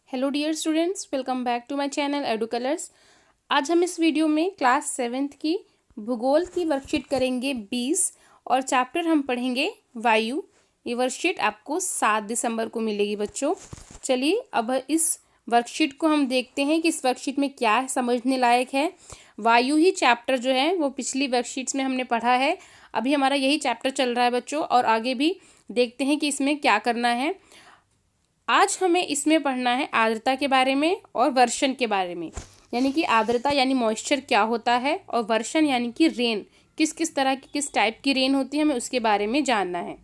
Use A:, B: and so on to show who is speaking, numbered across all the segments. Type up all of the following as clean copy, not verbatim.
A: Hello dear students, welcome back to my channel Edu Colours. आज हम इस video में क्लास 7th की भूगोल की वर्कशीट करेंगे 20 और चैप्टर हम पढ़ेंगे वायु। ये वर्कशीट आपको 7 दिसंबर को मिलेगी बच्चों। चलिए अब इस वर्कशीट को हम देखते हैं कि इस वर्कशीट में क्या समझने लायक है। वायु ही चैप्टर जो है वो पिछली वर्कशीट्स में हमने पढ़ा है। अभी हमारा यही चैप्टर चल रहा है बच्चों, और आगे भी देखते हैं कि इसमें क्या करना है। आज हमें इसमें पढ़ना है आर्द्रता के बारे में और वर्षण के बारे में, यानी कि आर्द्रता यानी मॉइस्चर क्या होता है और वर्षण यानी कि रेन किस किस तरह की किस टाइप की रेन होती है, हमें उसके बारे में जानना है।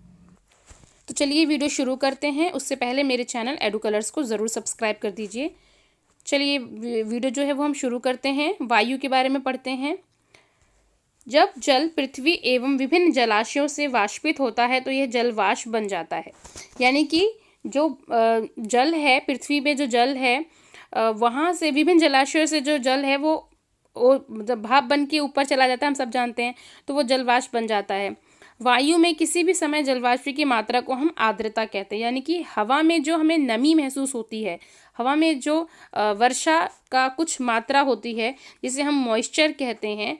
A: तो चलिए वीडियो शुरू करते हैं। उससे पहले मेरे चैनल एडू कलर्स को ज़रूर सब्सक्राइब कर दीजिए। चलिए वीडियो जो है वो हम शुरू करते हैं। वायु के बारे में पढ़ते हैं। जब जल पृथ्वी एवं विभिन्न जलाशयों से वाष्पित होता है तो यह जल वाष्प बन जाता है। यानी कि जो जल है, पृथ्वी पे जो जल है, वहाँ से विभिन्न जलाशयों से जो जल है वो मतलब भाप बन के ऊपर चला जाता है, हम सब जानते हैं, तो वो जलवाष्प बन जाता है। वायु में किसी भी समय जलवाष्प की मात्रा को हम आर्द्रता कहते हैं। यानी कि हवा में जो हमें नमी महसूस होती है, हवा में जो वर्षा का कुछ मात्रा होती है जिसे हम मॉइस्चर कहते हैं,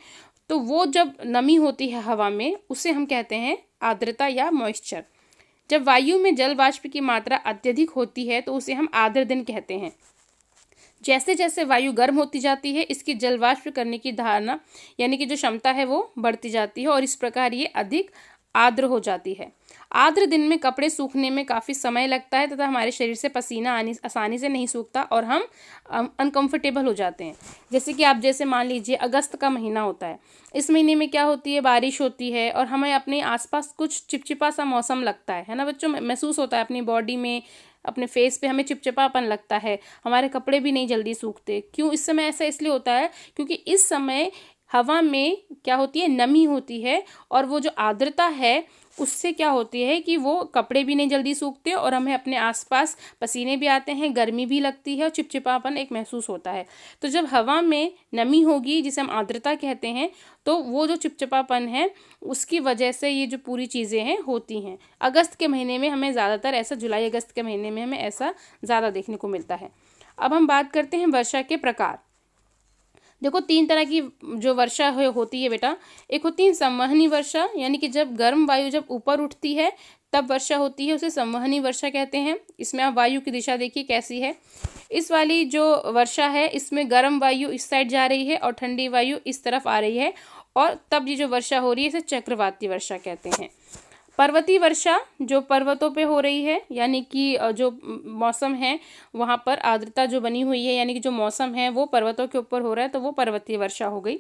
A: तो वो जब नमी होती है हवा में उसे हम कहते हैं आर्द्रता या मॉइस्चर। जब वायु में जल वाष्प की मात्रा अत्यधिक होती है तो उसे हम आर्द्र दिन कहते हैं। जैसे जैसे वायु गर्म होती जाती है इसकी जल वाष्प करने की धारणा यानी कि जो क्षमता है वो बढ़ती जाती है और इस प्रकार ये अधिक आर्द्र हो जाती है। आर्द्र दिन में कपड़े सूखने में काफ़ी समय लगता है तथा हमारे शरीर से पसीना आसानी से नहीं सूखता और हम अनकंफर्टेबल हो जाते हैं। जैसे मान लीजिए अगस्त का महीना होता है। इस महीने में क्या होती है, बारिश होती है और हमें अपने आसपास कुछ चिपचिपा सा मौसम लगता है ना बच्चों, महसूस होता है अपनी बॉडी में, अपने फेस पे हमें चिपचिपापन लगता है। हमारे कपड़े भी नहीं जल्दी सूखते। क्यों इस समय ऐसा इसलिए होता है क्योंकि इस समय हवा में क्या होती है, नमी होती है, और वो जो आर्द्रता है उससे क्या होती है कि वो कपड़े भी नहीं जल्दी सूखते और हमें अपने आसपास पसीने भी आते हैं, गर्मी भी लगती है और चिपचिपापन एक महसूस होता है। तो जब हवा में नमी होगी जिसे हम आर्द्रता कहते हैं, तो वो जो चिपचिपापन है उसकी वजह से ये जो पूरी चीज़ें हैं होती हैं। अगस्त के महीने में हमें ज़्यादातर ऐसा, जुलाई अगस्त के महीने में हमें ऐसा ज़्यादा देखने को मिलता है। अब हम बात करते हैं वर्षा के प्रकार। देखो 3 तरह की जो वर्षा होती है बेटा। एक होती है संवहनी वर्षा, यानी कि जब गर्म वायु जब ऊपर उठती है तब वर्षा होती है, उसे संवहनी वर्षा कहते हैं। इसमें आप वायु की दिशा देखिए कैसी है। इस वाली जो वर्षा है इसमें गर्म वायु इस साइड जा रही है और ठंडी वायु इस तरफ आ रही है, और तब ये जो वर्षा हो रही है इसे चक्रवाती वर्षा कहते हैं। पर्वतीय वर्षा जो पर्वतों पे हो रही है, यानी कि जो मौसम है वहाँ पर आर्द्रता जो बनी हुई है, यानी कि जो मौसम है वो पर्वतों के ऊपर हो रहा है, तो वो पर्वतीय वर्षा हो गई।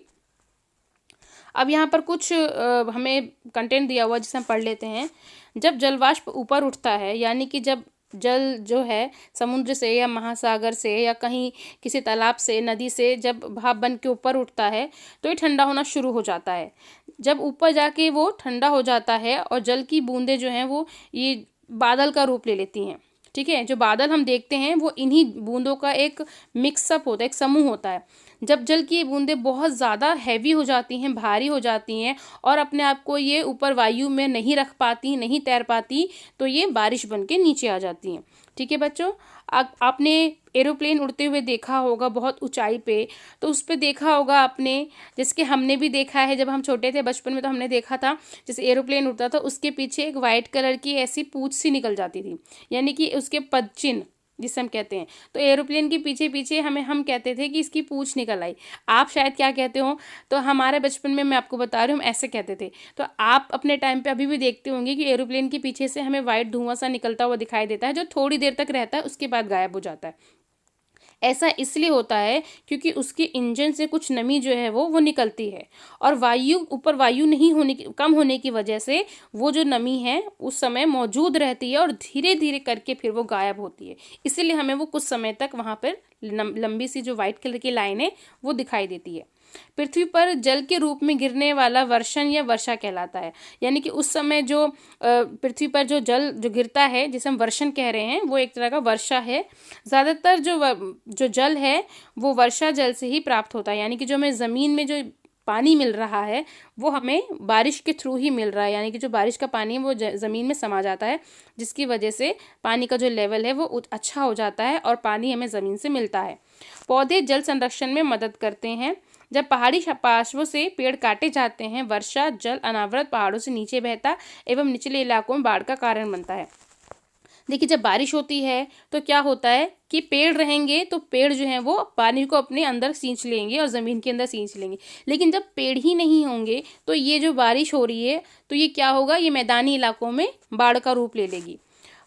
A: अब यहाँ पर कुछ हमें कंटेंट दिया हुआ जिसे हम पढ़ लेते हैं। जब जलवाष्प ऊपर उठता है, यानी कि जब जल जो है समुद्र से या महासागर से या कहीं किसी तालाब से, नदी से जब भाप बन के ऊपर उठता है तो ये ठंडा होना शुरू हो जाता है। जब ऊपर जाके वो ठंडा हो जाता है और जल की बूंदें जो हैं वो ये बादल का रूप ले लेती हैं। ठीक है, जो बादल हम देखते हैं वो इन्हीं बूंदों का एक मिक्सअप होता है, एक समूह होता है। जब जल की बूंदें बहुत ज़्यादा हैवी हो जाती हैं, भारी हो जाती हैं और अपने आप को ये ऊपर वायु में नहीं रख पाती, नहीं तैर पाती, तो ये बारिश बन के नीचे आ जाती हैं। ठीक है बच्चों, आपने एरोप्लेन उड़ते हुए देखा होगा बहुत ऊंचाई पे, तो उस पर देखा होगा आपने, जैसे कि हमने भी देखा है जब हम छोटे थे बचपन में, तो हमने देखा था जैसे एरोप्लेन उड़ता था उसके पीछे एक वाइट कलर की ऐसी पूंछ सी निकल जाती थी, यानी कि उसके पदचिन्ह जिसे हम कहते हैं। तो एरोप्लेन के पीछे पीछे हम कहते थे कि इसकी पूंछ निकल आई। आप शायद क्या कहते हो, तो हमारे बचपन में मैं आपको बता रही हूँ हम ऐसे कहते थे। तो आप अपने टाइम पे अभी भी देखते होंगे कि एरोप्लेन के पीछे से हमें वाइट धुआं सा निकलता हुआ दिखाई देता है, जो थोड़ी देर तक रहता है उसके बाद गायब हो जाता है। ऐसा इसलिए होता है क्योंकि उसके इंजन से कुछ नमी जो है वो निकलती है, और वायु ऊपर वायु नहीं होने की, कम होने की वजह से वो जो नमी है उस समय मौजूद रहती है और धीरे धीरे करके फिर वो गायब होती है। इसीलिए हमें वो कुछ समय तक वहाँ पर लंबी सी जो वाइट कलर की लाइन है वो दिखाई देती है। पृथ्वी पर जल के रूप में गिरने वाला वर्षण या वर्षा कहलाता है। यानी कि उस समय जो पृथ्वी पर जो जल जो गिरता है जिसे हम वर्षण कह रहे हैं वो एक तरह का वर्षा है। ज़्यादातर जो जल है वो वर्षा जल से ही प्राप्त होता है, यानी कि जो हमें ज़मीन में जो पानी मिल रहा है वो हमें बारिश के थ्रू ही मिल रहा है, यानी कि जो बारिश का पानी है वो ज़मीन में समा जाता है, जिसकी वजह से पानी का जो लेवल है वो अच्छा हो जाता है और पानी हमें ज़मीन से मिलता है। पौधे जल संरक्षण में मदद करते हैं। जब पहाड़ी पार्श्वों से पेड़ काटे जाते हैं, वर्षा जल अनावृत पहाड़ों से नीचे बहता एवं निचले इलाकों में बाढ़ का कारण बनता है। देखिए, जब बारिश होती है तो क्या होता है कि पेड़ रहेंगे तो पेड़ जो हैं वो पानी को अपने अंदर खींच लेंगे और ज़मीन के अंदर खींच लेंगे, लेकिन जब पेड़ ही नहीं होंगे तो ये जो बारिश हो रही है तो ये क्या होगा, ये मैदानी इलाकों में बाढ़ का रूप ले लेगी।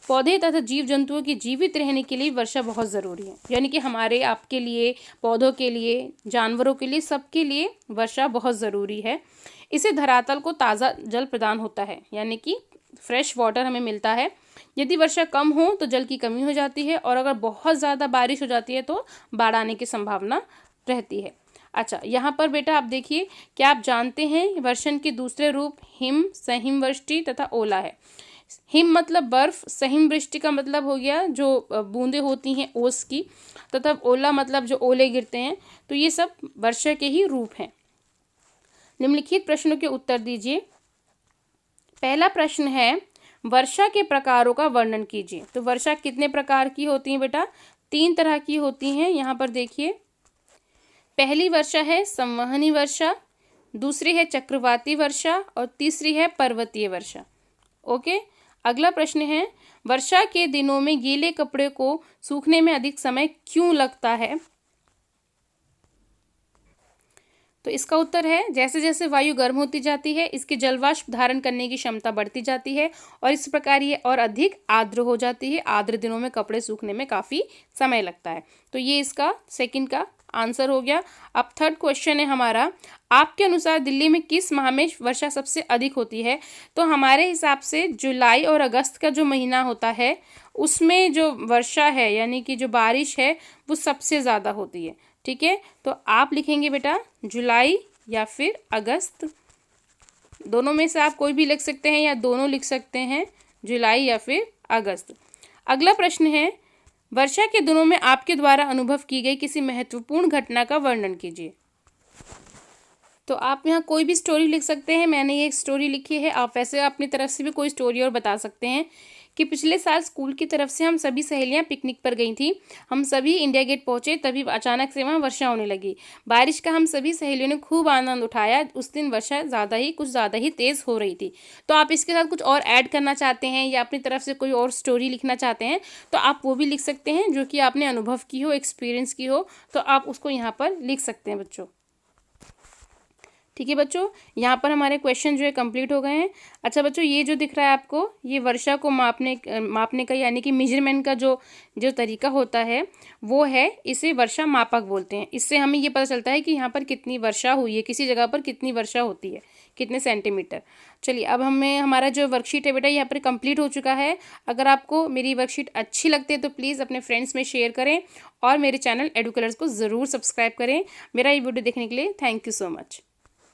A: पौधे तथा जीव जंतुओं की जीवित रहने के लिए वर्षा बहुत ज़रूरी है, यानी कि हमारे आपके लिए, पौधों के लिए, जानवरों के लिए, सबके लिए वर्षा बहुत ज़रूरी है। इससे धरातल को ताज़ा जल प्रदान होता है, यानी कि फ्रेश वाटर हमें मिलता है। यदि वर्षा कम हो तो जल की कमी हो जाती है और अगर बहुत ज़्यादा बारिश हो जाती है तो बाढ़ आने की संभावना रहती है। अच्छा, यहाँ पर बेटा आप देखिए, क्या आप जानते हैं वर्षण के दूसरे रूप हिम, सहिम वृष्टि तथा ओला है। हिम मतलब बर्फ, सहिम वृष्टि का मतलब हो गया जो बूंदें होती हैं ओस की, तथा ओला मतलब जो ओले गिरते हैं। तो ये सब वर्षा के ही रूप हैं। निम्नलिखित प्रश्नों के उत्तर दीजिए। पहला प्रश्न है, वर्षा के प्रकारों का वर्णन कीजिए। तो वर्षा कितने प्रकार की होती है बेटा? 3 तरह की होती हैं। यहाँ पर देखिए, पहली वर्षा है संवहनी वर्षा, दूसरी है चक्रवाती वर्षा और तीसरी है पर्वतीय वर्षा। ओके, अगला प्रश्न है, वर्षा के दिनों में गीले कपड़े को सूखने में अधिक समय क्यों लगता है? तो इसका उत्तर है, जैसे जैसे वायु गर्म होती जाती है इसके जलवाष्प धारण करने की क्षमता बढ़ती जाती है और इस प्रकार ये और अधिक आर्द्र हो जाती है। आर्द्र दिनों में कपड़े सूखने में काफ़ी समय लगता है। तो ये इसका सेकंड का आंसर हो गया। अब थर्ड क्वेश्चन है हमारा, आपके अनुसार दिल्ली में किस माह में वर्षा सबसे अधिक होती है? तो हमारे हिसाब से जुलाई और अगस्त का जो महीना होता है उसमें जो वर्षा है, यानी कि जो बारिश है, वो सबसे ज़्यादा होती है। ठीक है, तो आप लिखेंगे बेटा जुलाई या फिर अगस्त, दोनों में से आप कोई भी लिख सकते हैं या दोनों लिख सकते हैं, जुलाई या फिर अगस्त। अगला प्रश्न है, वर्षा के दिनों में आपके द्वारा अनुभव की गई किसी महत्वपूर्ण घटना का वर्णन कीजिए। तो आप यहाँ कोई भी स्टोरी लिख सकते हैं। मैंने ये स्टोरी लिखी है, आप वैसे अपनी तरफ से भी कोई स्टोरी और बता सकते हैं कि पिछले साल स्कूल की तरफ से हम सभी सहेलियां पिकनिक पर गई थी। हम सभी इंडिया गेट पहुंचे, तभी अचानक से वहां वर्षा होने लगी। बारिश का हम सभी सहेलियों ने खूब आनंद उठाया। उस दिन वर्षा कुछ ज़्यादा ही तेज़ हो रही थी। तो आप इसके साथ कुछ और ऐड करना चाहते हैं या अपनी तरफ से कोई और स्टोरी लिखना चाहते हैं तो आप वो भी लिख सकते हैं, जो कि आपने अनुभव की हो, एक्सपीरियंस की हो, तो आप उसको यहाँ पर लिख सकते हैं बच्चों। ठीक है बच्चों, यहाँ पर हमारे क्वेश्चन जो है कंप्लीट हो गए हैं। अच्छा बच्चों, ये जो दिख रहा है आपको, ये वर्षा को मापने का यानी कि मेजरमेंट का जो तरीका होता है वो है, इसे वर्षा मापक बोलते हैं। इससे हमें ये पता चलता है कि यहाँ पर कितनी वर्षा हुई है, किसी जगह पर कितनी वर्षा होती है, कितने सेंटीमीटर। चलिए, अब हमारा जो वर्कशीट है बेटा यहाँ पर कंप्लीट हो चुका है। अगर आपको मेरी वर्कशीट अच्छी लगती है तो प्लीज़ अपने फ्रेंड्स में शेयर करें और मेरे चैनल एडुकलर्स को ज़रूर सब्सक्राइब करें। मेरा ये वीडियो देखने के लिए थैंक यू सो मच।